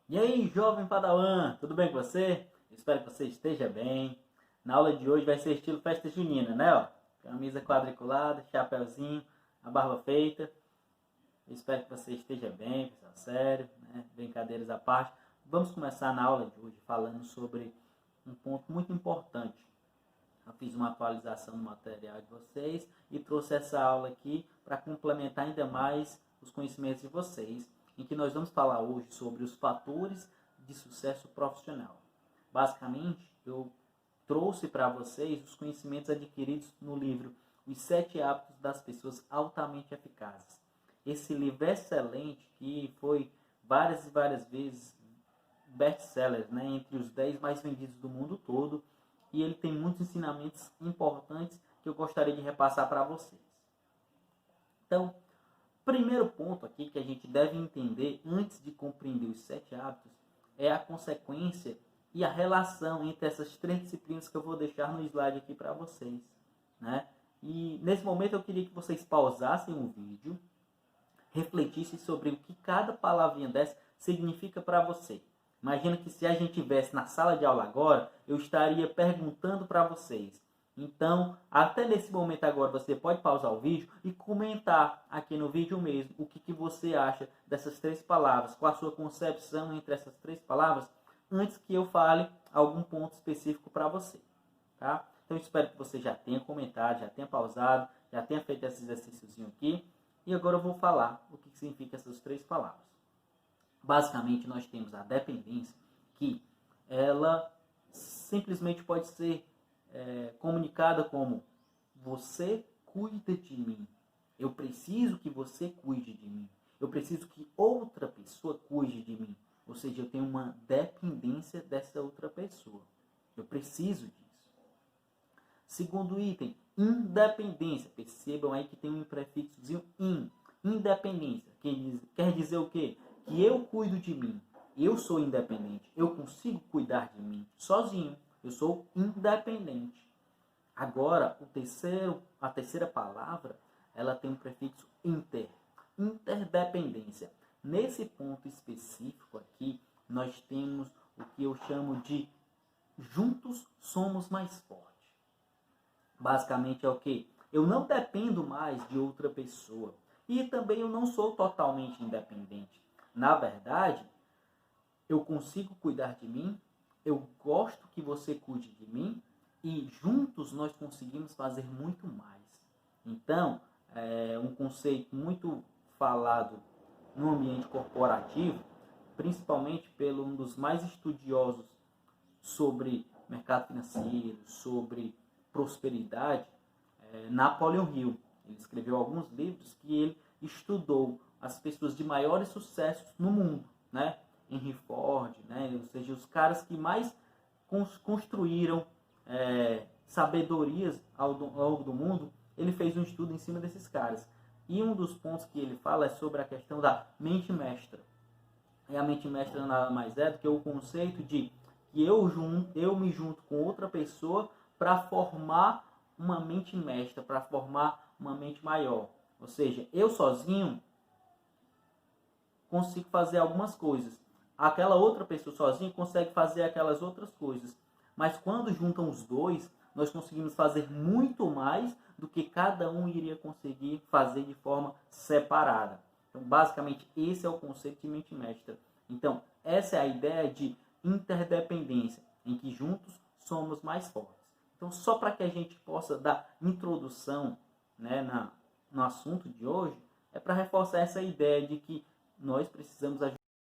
E aí, jovem Padawan, tudo bem com você? Espero que você esteja bem. Na aula de hoje vai ser estilo festa junina, né? Ó, camisa quadriculada, chapéuzinho, a barba feita. Espero que você esteja bem, pessoal, sério, né? Brincadeiras à parte. Vamos começar na aula de hoje falando sobre um ponto muito importante. Eu fiz uma atualização no material de vocês e trouxe essa aula aqui para complementar ainda mais os conhecimentos de vocês, em que nós vamos falar hoje sobre os fatores de sucesso profissional. Basicamente, eu trouxe para vocês os conhecimentos adquiridos no livro Os 7 Hábitos das Pessoas Altamente Eficazes. Esse livro é excelente, que foi várias e várias vezes best-seller, né, entre os 10 mais vendidos do mundo todo, e ele tem muitos ensinamentos importantes que eu gostaria de repassar para vocês. Então, primeiro ponto aqui que a gente deve entender antes de compreender os 7 hábitos é a consequência e a relação entre essas 3 disciplinas que eu vou deixar no slide aqui para vocês, né? E nesse momento eu queria que vocês pausassem o vídeo, refletissem sobre o que cada palavrinha dessa significa para você. Imagina que se a gente estivesse na sala de aula agora, eu estaria perguntando para vocês. Então, até nesse momento agora, você pode pausar o vídeo e comentar aqui no vídeo mesmo o que você acha dessas 3 palavras, qual a sua concepção entre essas 3 palavras, antes que eu fale algum ponto específico para você. Tá? Então, eu espero que você já tenha comentado, já tenha pausado, já tenha feito esse exercíciozinho aqui. E agora eu vou falar o que significa essas 3 palavras. Basicamente, nós temos a dependência, que ela simplesmente pode ser comunicada como: você cuida de mim. Eu preciso que você cuide de mim. Eu preciso que outra pessoa cuide de mim. Ou seja, eu tenho uma dependência dessa outra pessoa. Eu preciso disso. Segundo item, independência. Percebam aí que tem um prefixozinho in. Independência. Quer dizer o quê? Que eu cuido de mim. Eu sou independente. Eu consigo cuidar de mim sozinho. Eu sou independente. Agora, a terceira palavra, ela tem um prefixo inter. Interdependência. Nesse ponto específico aqui, nós temos o que eu chamo de juntos somos mais fortes. Basicamente é o que? Eu não dependo mais de outra pessoa. E também eu não sou totalmente independente. Na verdade, eu consigo cuidar de mim, eu gosto que você cuide de mim, e juntos nós conseguimos fazer muito mais. Então, é um conceito muito falado no ambiente corporativo, principalmente pelo um dos mais estudiosos sobre mercado financeiro, sobre prosperidade, Napoleon Hill. Ele escreveu alguns livros que ele estudou as pessoas de maiores sucessos no mundo, né? Henry Ford, né? Ou seja, os caras que mais construíram sabedorias ao longo do mundo. Ele fez um estudo em cima desses caras. E um dos pontos que ele fala é sobre a questão da mente mestra. E a mente mestra nada mais é do que o conceito de que eu me junto com outra pessoa para formar uma mente mestra, para formar uma mente maior. Ou seja, eu sozinho consigo fazer algumas coisas. Aquela outra pessoa sozinha consegue fazer aquelas outras coisas. Mas quando juntam os dois, nós conseguimos fazer muito mais do que cada um iria conseguir fazer de forma separada. Então, basicamente, esse é o conceito de mente mestra. Então, essa é a ideia de interdependência, em que juntos somos mais fortes. Então, só para que a gente possa dar introdução, né, no assunto de hoje, é para reforçar essa ideia de que nós precisamos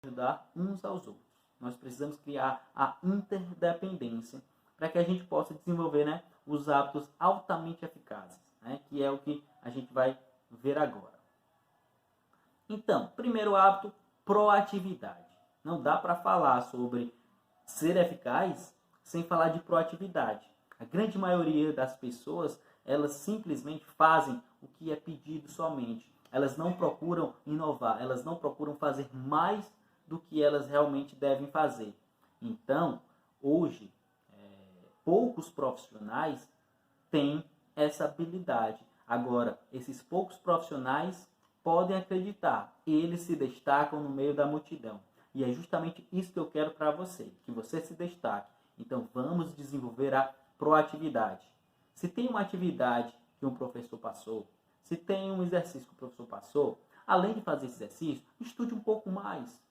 ajudar uns aos outros. Nós precisamos criar a interdependência para que a gente possa desenvolver, né, os hábitos altamente eficazes, né, que é o que a gente vai ver agora. Então, primeiro hábito, proatividade. Não dá para falar sobre ser eficaz sem falar de proatividade. A grande maioria das pessoas, elas simplesmente fazem o que é pedido somente. Elas não procuram inovar, elas não procuram fazer mais do que elas realmente devem fazer. Então, hoje, poucos profissionais têm essa habilidade. Agora, esses poucos profissionais podem acreditar, eles se destacam no meio da multidão. E é justamente isso que eu quero para você, que você se destaque. Então vamos desenvolver a proatividade. Se tem uma atividade que um professor passou, se tem um exercício que o professor passou, além de fazer esse exercício, estude um pouco mais.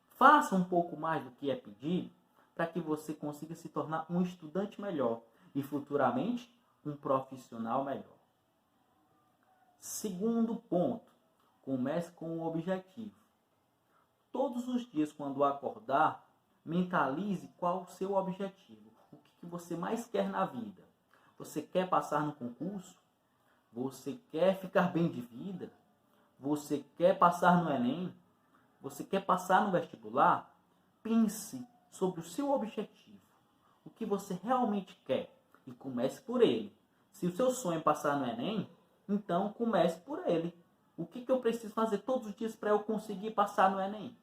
Faça um pouco mais do que é pedido para que você consiga se tornar um estudante melhor e futuramente um profissional melhor. Segundo ponto, comece com o objetivo. Todos os dias, quando acordar, mentalize qual o seu objetivo. O que você mais quer na vida? Você quer passar no concurso? Você quer ficar bem de vida? Você quer passar no Enem? Você quer passar no vestibular? Pense sobre o seu objetivo. O que você realmente quer. E comece por ele. Se o seu sonho é passar no Enem, então comece por ele. O que eu preciso fazer todos os dias para eu conseguir passar no Enem?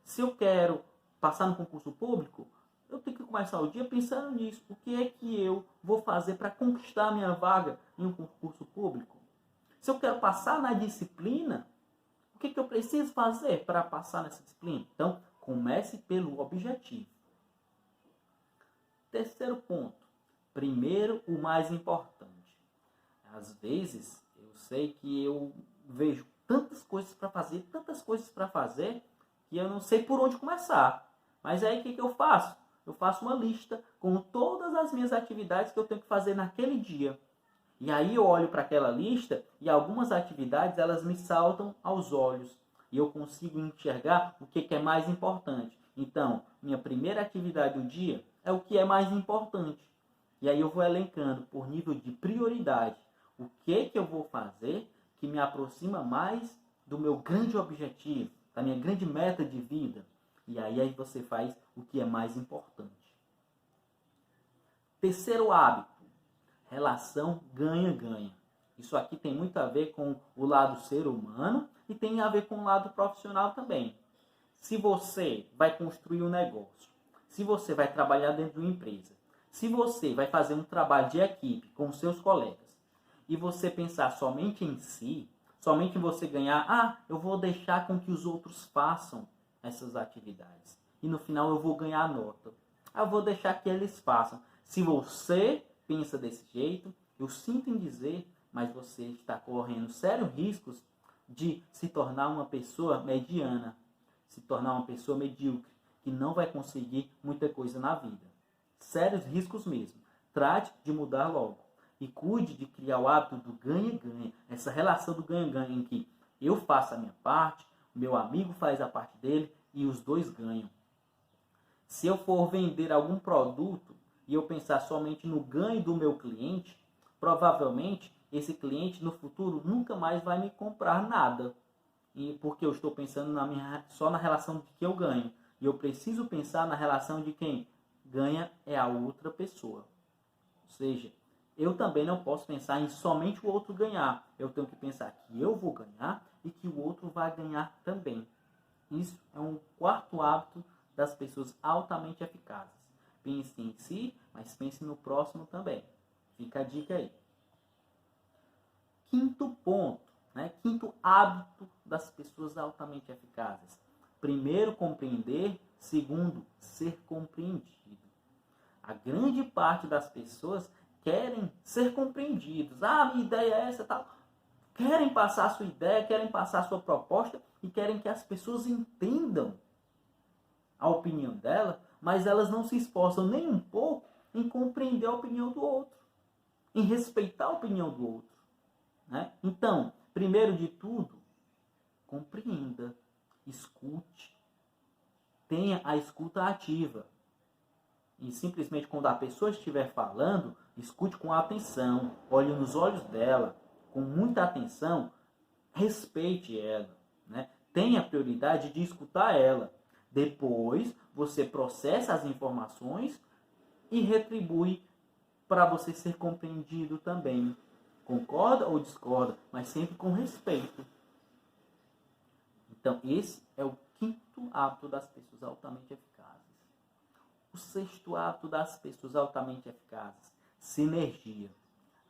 Se eu quero passar no concurso público, eu tenho que começar o dia pensando nisso. O que é que eu vou fazer para conquistar a minha vaga em um concurso público? Se eu quero passar na disciplina, o que eu preciso fazer para passar nessa disciplina? Então, comece pelo objetivo. Terceiro ponto. Primeiro, o mais importante. Às vezes, eu sei que eu vejo tantas coisas para fazer, que eu não sei por onde começar. Mas aí o que eu faço? Eu faço uma lista com todas as minhas atividades que eu tenho que fazer naquele dia. E aí eu olho para aquela lista e algumas atividades elas me saltam aos olhos. E eu consigo enxergar o que é mais importante. Então, minha primeira atividade do dia é o que é mais importante. E aí eu vou elencando por nível de prioridade o que eu vou fazer que me aproxima mais do meu grande objetivo, da minha grande meta de vida. E aí você faz o que é mais importante. Terceiro hábito, relação ganha-ganha. Isso aqui tem muito a ver com o lado ser humano e tem a ver com o lado profissional também. Se você vai construir um negócio, se você vai trabalhar dentro de uma empresa, se você vai fazer um trabalho de equipe com seus colegas e você pensar somente em si, somente em você ganhar, eu vou deixar com que os outros façam essas atividades e no final eu vou ganhar a nota. Eu vou deixar que eles façam. Se você pensa desse jeito, eu sinto em dizer, mas você está correndo sérios riscos de se tornar uma pessoa mediana, se tornar uma pessoa medíocre, que não vai conseguir muita coisa na vida. Sérios riscos mesmo. Trate de mudar logo. E cuide de criar o hábito do ganha-ganha. Essa relação do ganha-ganha em que eu faço a minha parte, meu amigo faz a parte dele e os dois ganham. Se eu for vender algum produto e eu pensar somente no ganho do meu cliente, provavelmente esse cliente no futuro nunca mais vai me comprar nada. E porque eu estou pensando só na relação de que eu ganho. E eu preciso pensar na relação de quem ganha é a outra pessoa. Ou seja, eu também não posso pensar em somente o outro ganhar. Eu tenho que pensar que eu vou ganhar e que o outro vai ganhar também. Isso é um quarto hábito das pessoas altamente eficazes. Pense em si, mas pense no próximo também. Fica a dica aí. Quinto ponto, quinto hábito das pessoas altamente eficazes. Primeiro, compreender. Segundo, ser compreendido. A grande parte das pessoas querem ser compreendidos. Minha ideia é essa, tal. Querem passar a sua ideia, querem passar a sua proposta e querem que as pessoas entendam a opinião dela, mas elas não se esforçam nem um pouco em compreender a opinião do outro, em respeitar a opinião do outro. Então, primeiro de tudo, compreenda, escute, tenha a escuta ativa. E simplesmente quando a pessoa estiver falando, escute com atenção, olhe nos olhos dela, com muita atenção, respeite ela. Tenha a prioridade de escutar ela. Depois, você processa as informações e retribui para você ser compreendido também. Concorda ou discorda, mas sempre com respeito. Então, esse é o quinto hábito das pessoas altamente eficazes. O sexto hábito das pessoas altamente eficazes, sinergia.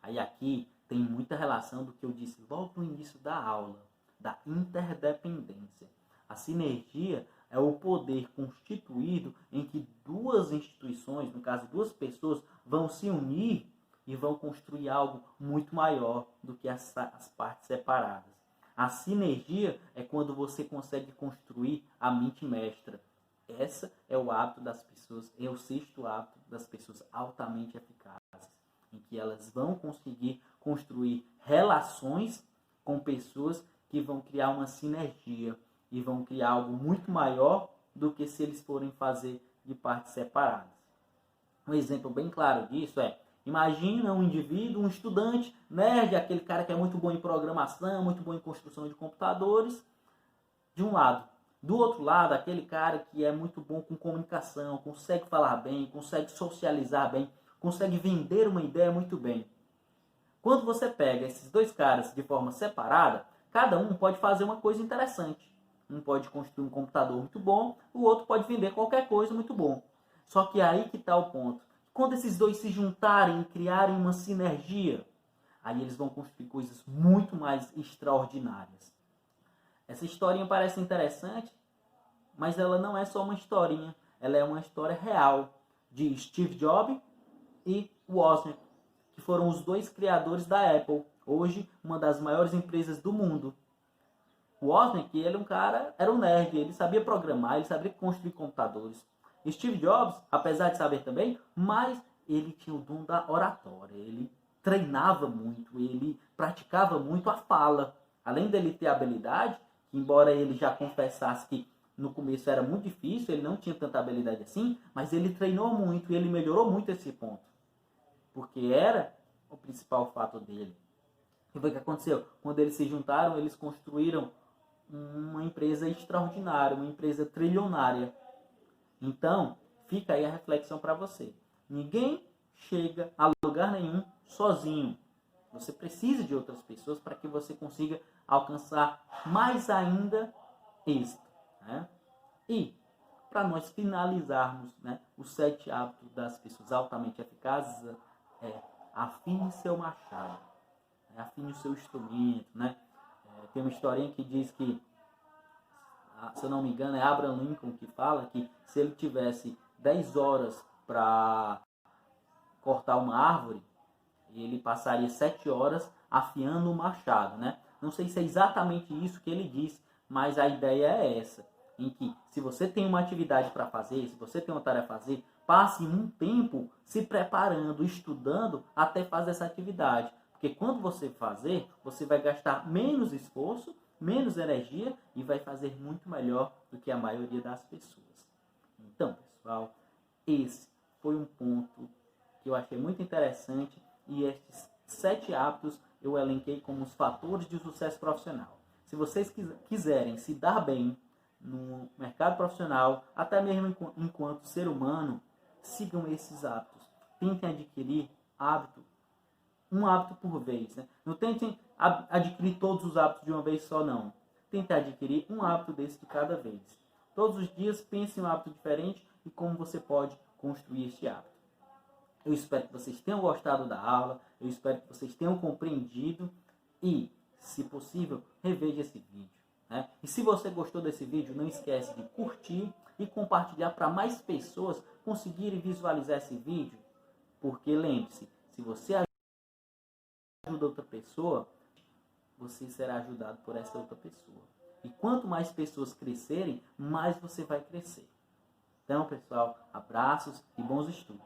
Aí aqui tem muita relação do que eu disse logo no início da aula, da interdependência. A sinergia é o poder constituído em que duas instituições, no caso duas pessoas, vão se unir e vão construir algo muito maior do que as partes separadas. A sinergia é quando você consegue construir a mente mestra. Esse é o hábito das pessoas, é o sexto hábito das pessoas altamente eficazes, em que elas vão conseguir construir relações com pessoas que vão criar uma sinergia e vão criar algo muito maior do que se eles forem fazer de partes separadas. Um exemplo bem claro disso é, imagina um indivíduo, um estudante nerd, aquele cara que é muito bom em programação, muito bom em construção de computadores, de um lado. Do outro lado, aquele cara que é muito bom com comunicação, consegue falar bem, consegue socializar bem, consegue vender uma ideia muito bem. Quando você pega esses dois caras de forma separada, cada um pode fazer uma coisa interessante. Um pode construir um computador muito bom, o outro pode vender qualquer coisa muito bom. Só que aí que está o ponto. Quando esses dois se juntarem e criarem uma sinergia, aí eles vão construir coisas muito mais extraordinárias. Essa historinha parece interessante, mas ela não é só uma historinha. Ela é uma história real de Steve Jobs e Wozniak, que foram os dois criadores da Apple, hoje uma das maiores empresas do mundo. O Wozniak, ele era um nerd, ele sabia programar, ele sabia construir computadores. Steve Jobs, apesar de saber também, mas ele tinha o dom da oratória, ele treinava muito, ele praticava muito a fala. Além dele ter habilidade, que embora ele já confessasse que no começo era muito difícil, ele não tinha tanta habilidade assim, mas ele treinou muito e ele melhorou muito esse ponto. Porque era o principal fato dele. E foi o que aconteceu? Quando eles se juntaram, eles construíram uma empresa extraordinária, uma empresa trilionária. Então, fica aí a reflexão para você. Ninguém chega a lugar nenhum sozinho. Você precisa de outras pessoas para que você consiga alcançar mais ainda êxito. Né? E, para nós finalizarmos, né, os 7 hábitos das pessoas altamente eficazes, afine seu machado, afine o seu instrumento. Né? Tem uma historinha que diz que, se eu não me engano, é Abraham Lincoln que fala que se ele tivesse 10 horas para cortar uma árvore, ele passaria 7 horas afiando o machado, né? Não sei se é exatamente isso que ele diz, mas a ideia é essa, em que se você tem uma atividade para fazer, se você tem uma tarefa a fazer, passe um tempo se preparando, estudando até fazer essa atividade. Porque quando você fazer, você vai gastar menos esforço, menos energia e vai fazer muito melhor do que a maioria das pessoas. Então, pessoal, esse foi um ponto que eu achei muito interessante e estes 7 hábitos eu elenquei como os fatores de sucesso profissional. Se vocês quiserem se dar bem no mercado profissional, até mesmo enquanto ser humano, sigam esses hábitos. Tentem adquirir um hábito por vez. Né? Não tentem adquirir todos os hábitos de uma vez só, não. Tentem adquirir um hábito desse de cada vez. Todos os dias pense em um hábito diferente e como você pode construir este hábito. Eu espero que vocês tenham gostado da aula, eu espero que vocês tenham compreendido e, se possível, reveja esse vídeo. Né? E se você gostou desse vídeo, não esquece de curtir e compartilhar para mais pessoas conseguirem visualizar esse vídeo, porque lembre-se, se você ajuda outra pessoa, você será ajudado por essa outra pessoa. E quanto mais pessoas crescerem, mais você vai crescer. Então, pessoal, abraços e bons estudos.